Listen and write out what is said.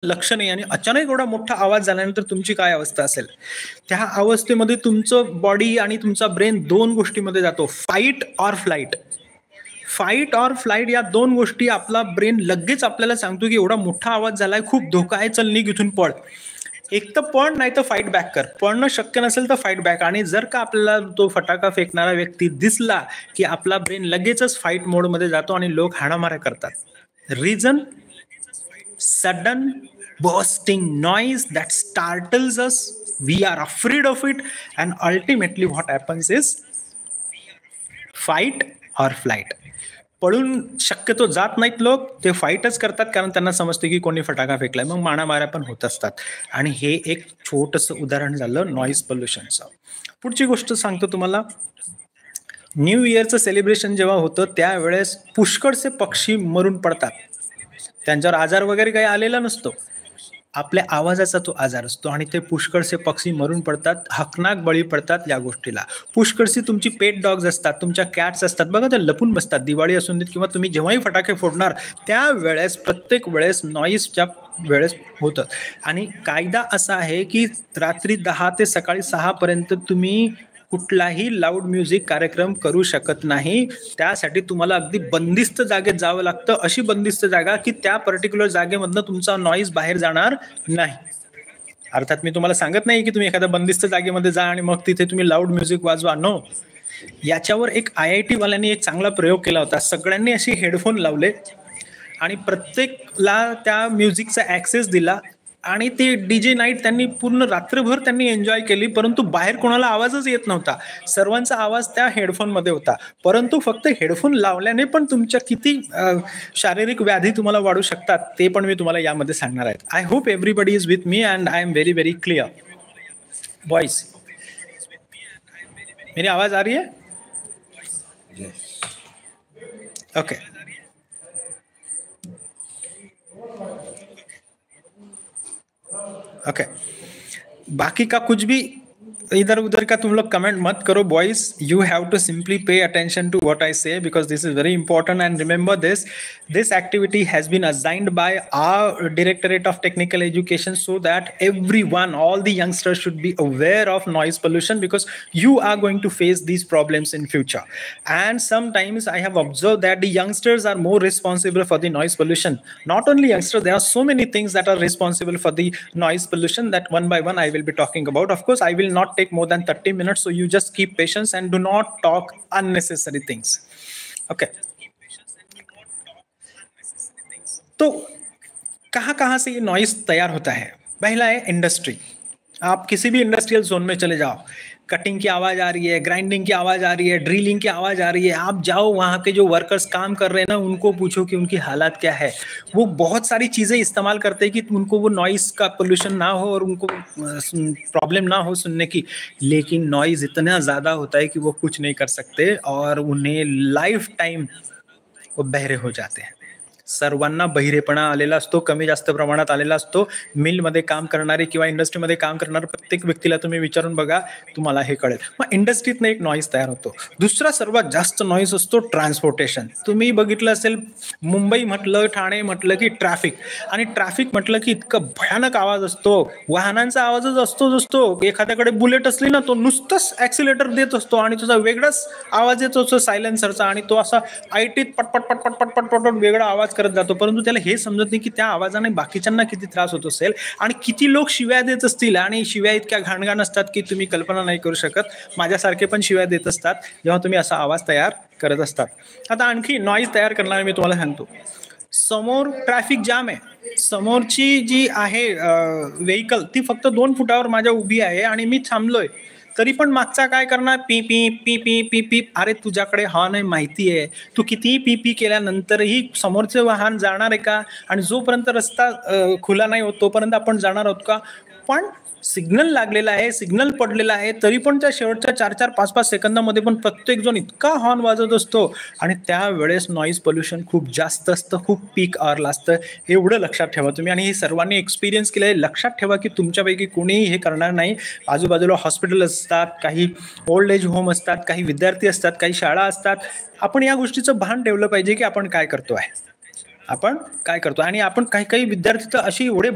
लक्ष नाही आणि अचानक एवढा मोठा आवाज झाल्यानंतर तुमची काय अवस्था असेल. त्या अवस्थेमध्ये तुमचं बॉडी आणि तुमचा ब्रेन दोन गोष्टीमध्ये जातो, fight or flight. Fight or flight या दोन गोष्टी आपला ब्रेन लगेच आपल्याला सांगतो की एवढा मोठा आवाज झालाय, खूप धोका आहे, चल निघ इथून पळ. एक तर पळ, नाही तर फाईट बॅक कर. पळणं शक्य नसेल तर फाईट बॅक. आणि जर का आपल्याला तो फटाका फेकणारा व्यक्ती दिसला की आपला ब्रेन लगेचच फाईट मोडमध्ये जातो आणि लोक हाणामाऱ्या करतात. Reason, sudden bursting noise that startles us, we are afraid of it, and ultimately what happens is fight or flight. पळून शक्यतो जात नाहीत लोक, ते फाईटच करतात कारण त्यांना समजते की कोणी फटाका फेकलाय, मग मारामाऱ्या पण होत असतात. आणि हे एक छोटंसं उदाहरण झालं नॉईज पोल्युशनचं. पुढची गोष्ट सांगतो तुम्हाला. न्यू इयरचं सेलिब्रेशन जेव्हा होतं त्यावेळेस पुष्कळसे पक्षी मरून पडतात. त्यांच्यावर आजार वगैरे काही आलेला नसतो, आपल्या आवाजाचा तो आजार असतो आणि ते पुष्कळसे पक्षी मरून पडतात, हकनाक बळी पडतात या गोष्टीला. पुष्कळशी तुमची पेट डॉग्स असतात, तुमच्या कॅट्स असतात बघा, ते लपून बसतात. दिवाळी असून देत किंवा तुम्ही जेव्हाही फटाके फोडणार त्यावेळेस प्रत्येक वेळेस नॉईजच्या वेळेस होतं. आणि कायदा असा आहे की रात्री 10 ते सकाळी 6 पर्यंत तुम्ही कुठलाही लाऊड म्युझिक कार्यक्रम करू शकत नाही. त्यासाठी तुम्हाला अगदी बंदिस्त जागेत जावं लागतं, अशी बंदिस्त जागा की त्या पर्टिक्युलर जागेमधनं तुमचा नॉईज बाहेर जाणार नाही. अर्थात मी तुम्हाला सांगत नाही की तुम्ही एखाद्या बंदिस्त जागेमध्ये जा आणि मग तिथे तुम्ही लाऊड म्युझिक वाजवा, नो. याच्यावर एक IIT वाल्यांनी एक चांगला प्रयोग केला होता. सगळ्यांनी असे हेडफोन लावले आणि प्रत्येकला त्या म्युझिकचा ऍक्सेस दिला आणि ते डीजे नाईट त्यांनी पूर्ण रात्रभर त्यांनी एन्जॉय केली, परंतु बाहेर कोणाला आवाजच येत नव्हता. सर्वांचा आवाज त्या हेडफोनमध्ये होता. परंतु फक्त हेडफोन लावल्याने पण तुमच्या किती शारीरिक व्याधी तुम्हाला वाढू शकतात ते पण मी तुम्हाला यामध्ये सांगणार आहे. I hope everybody is with me and I am very very clear. Voice मेरी आवाज आ रही है? ओके. ओके, बाकी का कुछ भी इधर उधर का तुम लोग कमेंट मत करो boys. You have to simply pay attention to what I say because this is very important. And remember this activity has been assigned by our Directorate of Technical Education so that everyone, all the youngsters should be aware of noise pollution because you are going to face these problems in future. And sometimes I have observed that the youngsters are more responsible for the noise pollution. Not only youngsters, there are so many things that are responsible for the noise pollution that one by one I will be talking about. Of course, I will not take more than 30 minutes, so you just keep patience and do not talk unnecessary things. Okay. तो कहाँ से ये noise तैयार होता है? पहला है industry. आप किसी भी इंडस्ट्रियल जोन में चले जाओ, कटिंग की आवाज आ रही है, ग्राइंडिंग की आवाज आ रही है, ड्रिलिंग की आवाज आ रही है. आप जाओ, वहाँ के जो वर्कर्स काम कर रहे हैं ना, उनको पूछो कि उनकी हालात क्या है. वो बहुत सारी चीजें इस्तेमाल करते हैं कि उनको वो नॉइस का पोल्यूशन ना हो और उनको प्रॉब्लम ना हो सुनने की. लेकिन नॉइज इतना ज्यादा होता है कि वो कुछ नहीं कर सकते और उन्हें लाइफ टाइम वो बहरे हो जाते हैं. सर्वांना बहिरेपणा आलेला असतो, कमी जास्त प्रमाणात आलेला असतो. मिलमध्ये काम करणारे किंवा इंडस्ट्रीमध्ये काम करणारे प्रत्येक व्यक्तीला तुम्ही विचारून बघा, तुम्हाला हे कळेल. मग इंडस्ट्रीतनं एक नॉईज तयार होतो. दुसरा सर्वात जास्त नॉईज असतो ट्रान्सपोर्टेशन. तुम्ही बघितलं असेल, मुंबई म्हटलं, ठाणे म्हटलं की ट्रॅफिक, आणि ट्रॅफिक म्हटलं की इतकं भयानक आवाज असतो. वाहनांचा आवाजच असतो. एखाद्याकडे बुलेट असली ना, तो नुसतंच ऍक्सिलेटर देत असतो आणि तुझा वेगळाच आवाज येतो असतो सायलेन्सरचा, आणि तो असा आयटीत पटपट पटपट पटपट पटपट वेगळा आवाज करत जातो. परंतु त्याला हे समजत नाही की त्या आवाजाने बाकीच्यांना किती त्रास होत असेल आणि किती लोक शिव्या देत असतील. आणि शिव्या इतक्या घाणघाण असतात की तुम्ही कल्पना नाही करू शकत. माझ्यासारखे पण शिव्या देत असतात जेव्हा तुम्ही असा आवाज तयार करत असतात. आता आणखी नॉईज तयार करणारे मी तुम्हाला सांगतो. समोर ट्रॅफिक जाम आहे, समोरची जी आहे व्हेकल ती फक्त 2 फुटावर माझ्या उभी आहे आणि मी थांबलोय, तरी पण मागचा काय करणार, P P P P P P. अरे तुझ्याकडे हॉर्न आहे माहिती आहे, तू कितीही पी पी केल्यानंतरही समोरचे वाहन जाणार आहे का? आणि जोपर्यंत रस्ता खुला नाही होत तोपर्यंत आपण जाणार आहोत का? पण सिग्नल लागलेला आहे, सिग्नल पडलेला आहे, तरी पण त्या शेवटच्या 4-4, 5-5 सेकंदामध्ये पण प्रत्येक जण इतका हॉर्न वाजवत असतो. आणि त्यावेळेस नॉईज पोल्युशन खूप जास्त असतं, खूप पीक आवरला असतं. एवढं लक्षात ठेवा तुम्ही, आणि हे सर्वांनी एक्सपिरियन्स केलं आहे. लक्षात ठेवा की तुमच्यापैकी कोणीही हे करणार नाही. आजूबाजूला हॉस्पिटल असतात, काही ओल्ड एज होम असतात, काही विद्यार्थी असतात, काही शाळा असतात. आपण या गोष्टीचं भान ठेवलं पाहिजे की आपण काय करतो आहे. आपण काय करतो. आणि आपण काही काही विद्यार्थी तर अशी एवढे